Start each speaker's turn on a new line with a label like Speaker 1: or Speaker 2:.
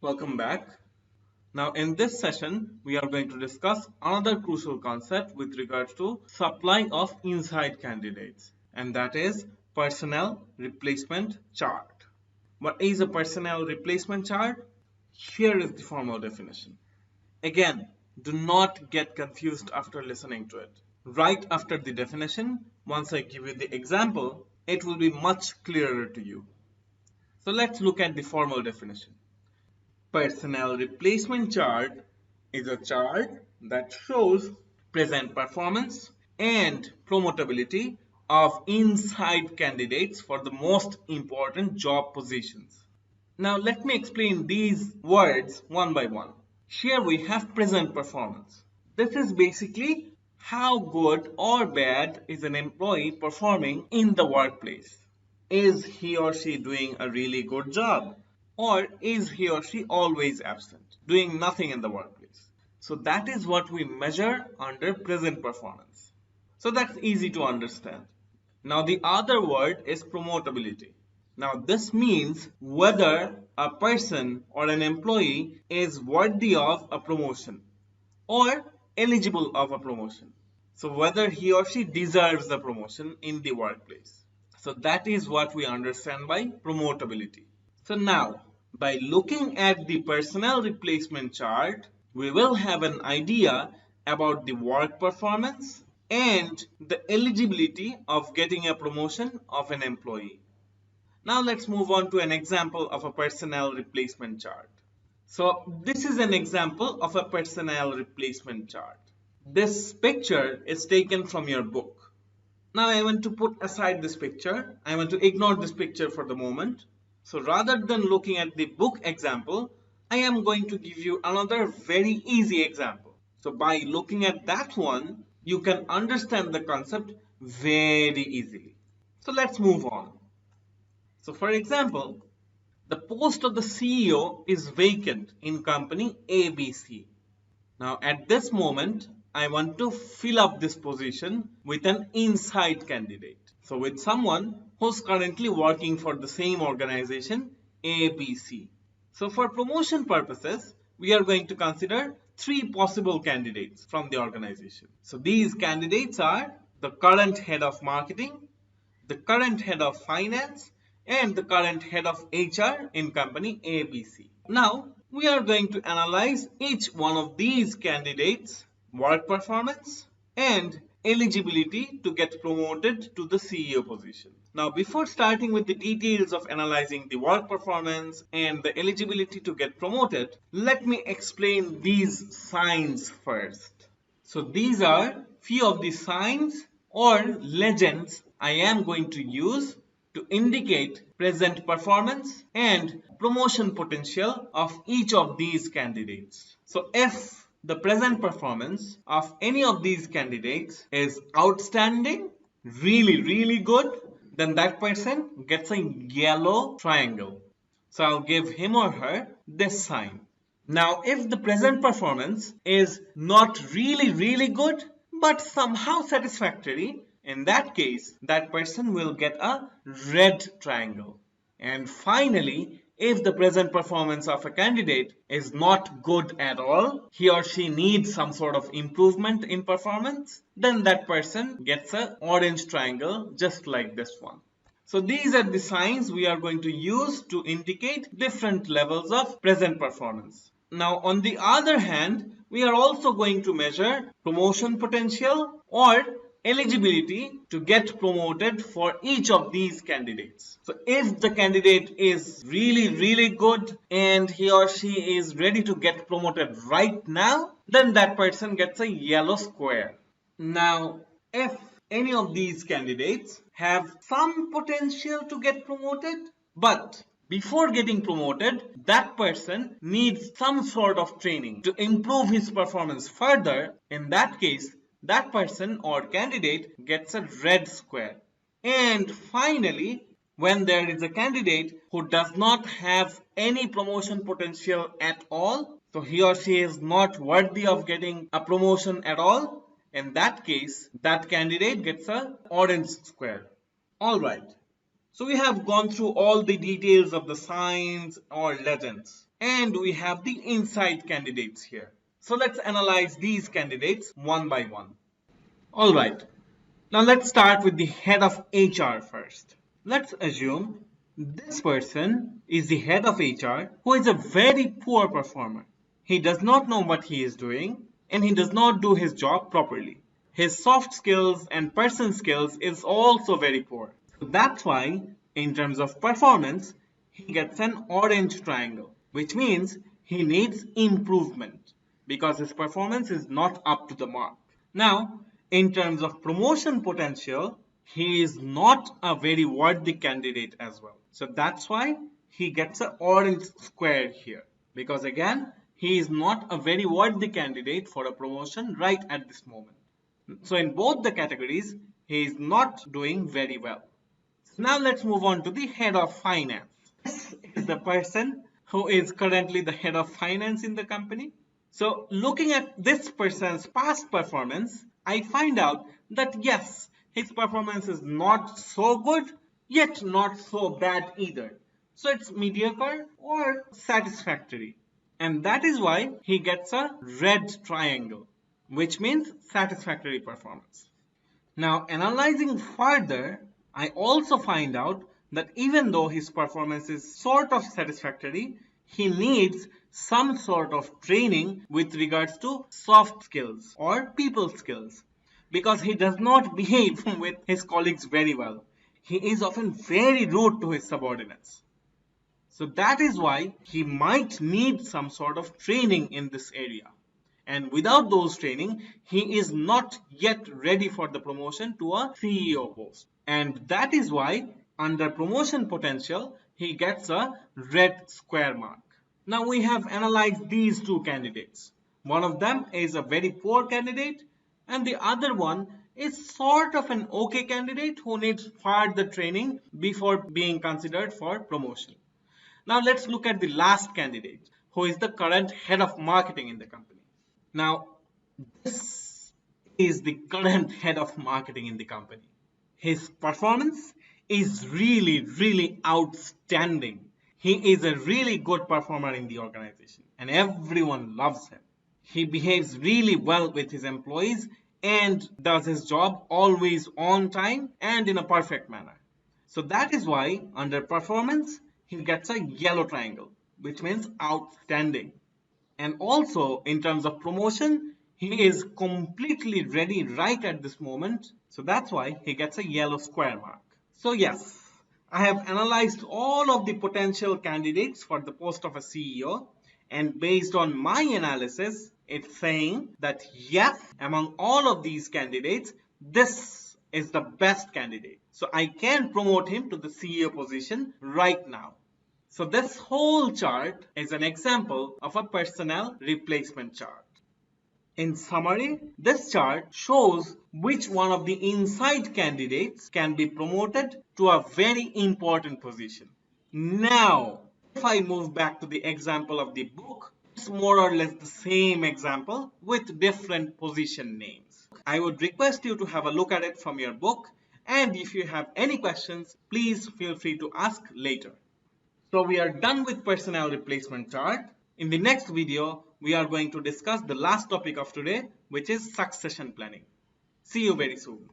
Speaker 1: Welcome back. Now, in this session, we are going to discuss another crucial concept with regards to supply of inside candidates, and that is personnel replacement chart. What is a personnel replacement chart? Here is the formal definition. Again, do not get confused after listening to it. Right after the definition, once I give you the example, it will be much clearer to you. So let's look at the formal definition. Personnel replacement chart is a chart that shows present performance and promotability of inside candidates for the most important job positions. Now let me explain these words one by one. Here we have present performance. This is basically how good or bad is an employee performing in the workplace. Is he or she doing a really good job? Or is he or she always absent, doing nothing in the workplace? So that is what we measure under present performance. So that's easy to understand. Now the other word is promotability. Now this means whether a person or an employee is worthy of a promotion or eligible of a promotion. So whether he or she deserves the promotion in the workplace. So that is what we understand by promotability. So now, by looking at the personnel replacement chart, we will have an idea about the work performance and the eligibility of getting a promotion of an employee. Now let's move on to an example of a personnel replacement chart. So this is an example of a personnel replacement chart. This picture is taken from your book. Now I want to put aside this picture. I want to ignore this picture for the moment. So rather than looking at the book example, I am going to give you another very easy example. So by looking at that one, you can understand the concept very easily. So let's move on. So for example, the post of the CEO is vacant in company ABC. Now at this moment, I want to fill up this position with an inside candidate. So with someone who's currently working for the same organization ABC. So for promotion purposes, we are going to consider three possible candidates from the organization. So these candidates are the current head of marketing, the current head of finance, and the current head of HR in company ABC. Now, we are going to analyze each one of these candidates' work performance and eligibility to get promoted to the CEO position. Now, before starting with the details of analyzing the work performance and the eligibility to get promoted, let me explain these signs first. So these are few of the signs or legends I am going to use to indicate present performance and promotion potential of each of these candidates. So if the present performance of any of these candidates is outstanding, really good, then that person gets a yellow triangle. So I'll give him or her this sign. Now, if the present performance is not really good, but somehow satisfactory, in that case, that person will get a red triangle. And finally, if the present performance of a candidate is not good at all, he or she needs some sort of improvement in performance, then that person gets an orange triangle just like this one. So these are the signs we are going to use to indicate different levels of present performance. Now on the other hand, we are also going to measure promotion potential or eligibility to get promoted for each of these candidates. So if the candidate is really good and he or she is ready to get promoted right now, then that person gets a yellow square. Now if any of these candidates have some potential to get promoted, but before getting promoted, that person needs some sort of training to improve his performance further. In that case, that person or candidate gets a red square. And finally, when there is a candidate who does not have any promotion potential at all, so he or she is not worthy of getting a promotion at all, in that case, that candidate gets an orange square. Alright, so we have gone through all the details of the signs or legends. and we have the inside candidates here. So let's analyze these candidates one by one. Alright, now let's start with the head of HR first. Let's assume this person is the head of HR who is a very poor performer. He does not know what he is doing and he does not do his job properly. His soft skills and person skills is also very poor. So that's why in terms of performance, he gets an orange triangle, which means he needs improvement because his performance is not up to the mark. Now, in terms of promotion potential, he is not a very worthy candidate as well. So that's why he gets an orange square here. Because again, he is not a very worthy candidate for a promotion right at this moment. So in both the categories, he is not doing very well. Now let's move on to the head of finance. This is the person who is currently the head of finance in the company. So looking at this person's past performance, I find out that yes, his performance is not so good, yet not so bad either. So it's mediocre or satisfactory. And that is why he gets a red triangle, which means satisfactory performance. Now, analyzing further, I also find out that even though his performance is sort of satisfactory, he needs some sort of training with regards to soft skills or people skills because he does not behave with his colleagues very well. He is often very rude to his subordinates. So that is why he might need some sort of training in this area. And without those training, he is not yet ready for the promotion to a CEO post. And that is why under promotion potential, he gets a red square mark. Now we have analyzed these two candidates. One of them is a very poor candidate and the other one is sort of an okay candidate who needs further training before being considered for promotion. Now let's look at the last candidate who is the current head of marketing in the company. Now this is the current head of marketing in the company. His performance is really outstanding. He is a really good performer in the organization and everyone loves him. He behaves really well with his employees and does his job always on time and in a perfect manner. So that is why under performance, he gets a yellow triangle, which means outstanding. And also in terms of promotion, he is completely ready right at this moment. So that's why he gets a yellow square mark. So yes, I have analyzed all of the potential candidates for the post of a CEO. And based on my analysis, it's saying that yes, among all of these candidates, this is the best candidate. So I can promote him to the CEO position right now. So this whole chart is an example of a personnel replacement chart. In summary, this chart shows which one of the inside candidates can be promoted to a very important position. Now, if I move back to the example of the book, it's more or less the same example with different position names. I would request you to have a look at it from your book, and if you have any questions, please feel free to ask later. So we are done with personnel replacement chart. In the next video, we are going to discuss the last topic of today, which is succession planning. See you very soon.